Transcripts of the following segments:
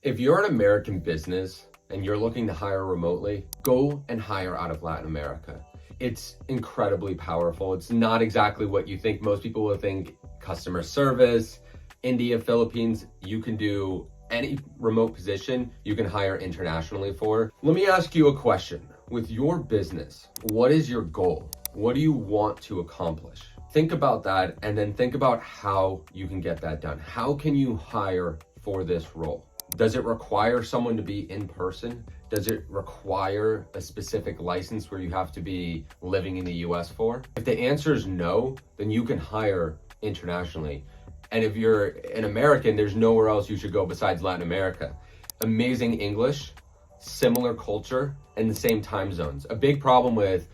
If you're an American business and you're looking to hire remotely, go and hire out of Latin America. It's incredibly powerful. It's not exactly what you think. Most people will think customer service, India, Philippines. You can do any remote position you can hire internationally for. Let me ask you a question. With your business, what is your goal? What do you want to accomplish? Think about that and then think about how you can get that done. How can you hire for this role? Does it require someone to be in person? Does it require a specific license where you have to be living in the US for? If the answer is no, then you can hire internationally. And if you're an American, there's nowhere else you should go besides Latin America. Amazing English, similar culture, and the same time zones. A big problem with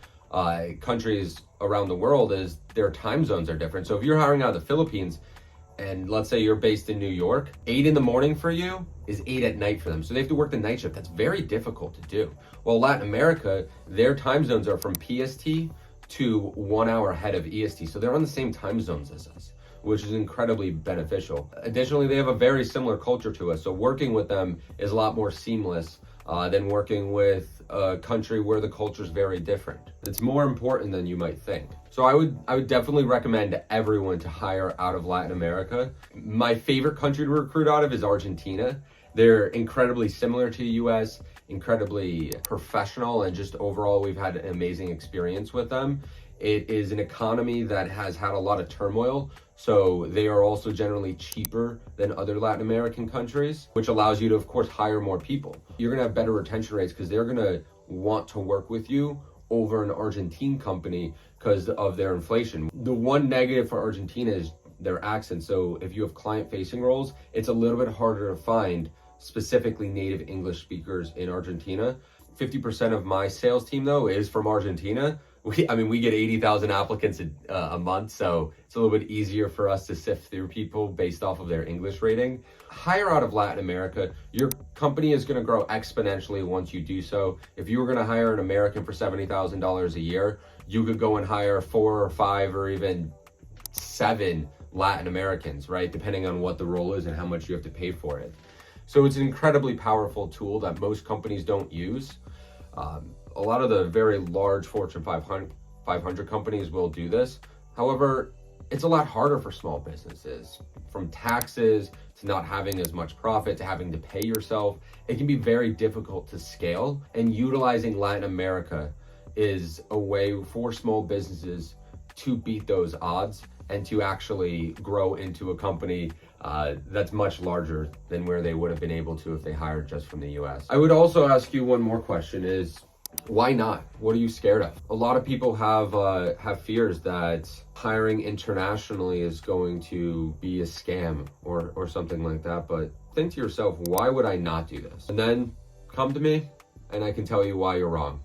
countries around the world is their time zones are different. So if you're hiring out of the Philippines, and let's say you're based in New York, 8 in the morning for you is 8 at night for them. So they have to work the night shift. That's very difficult to do. Well, Latin America, their time zones are from PST to 1 hour ahead of EST. So they're on the same time zones as us, which is incredibly beneficial. Additionally, they have a very similar culture to us. So working with them is a lot more seamless than working with a country where the culture is very different. It's more important than you might think. So I would definitely recommend everyone to hire out of Latin America. My favorite country to recruit out of is Argentina. They're incredibly similar to the US, incredibly professional, and just overall we've had an amazing experience with them. It is an economy that has had a lot of turmoil, so they are also generally cheaper than other Latin American countries, which allows you to, of course, hire more people. You're gonna have better retention rates because they're gonna want to work with you over an Argentine company because of their inflation. The one negative for Argentina is their accent. So if you have client-facing roles, it's a little bit harder to find specifically native English speakers in Argentina. 50% of my sales team, though, is from Argentina. We get 80,000 applicants a month, so it's a little bit easier for us to sift through people based off of their English rating. Hire out of Latin America. Your company is going to grow exponentially once you do so. If you were going to hire an American for $70,000 a year, you could go and hire 4 or 5 or even 7 Latin Americans, right? Depending on what the role is and how much you have to pay for it. So it's an incredibly powerful tool that most companies don't use. A lot of the very large Fortune 500 companies will do this. However, it's a lot harder for small businesses. From taxes to not having as much profit to having to pay yourself, it can be very difficult to scale. And utilizing Latin America is a way for small businesses to beat those odds and to actually grow into a company that's much larger than where they would have been able to if they hired just from the US. I would also ask you one more question is, why not? What are you scared of? A lot of people have fears that hiring internationally is going to be a scam or something like that. But think to yourself, why would I not do this? And then come to me and I can tell you why you're wrong.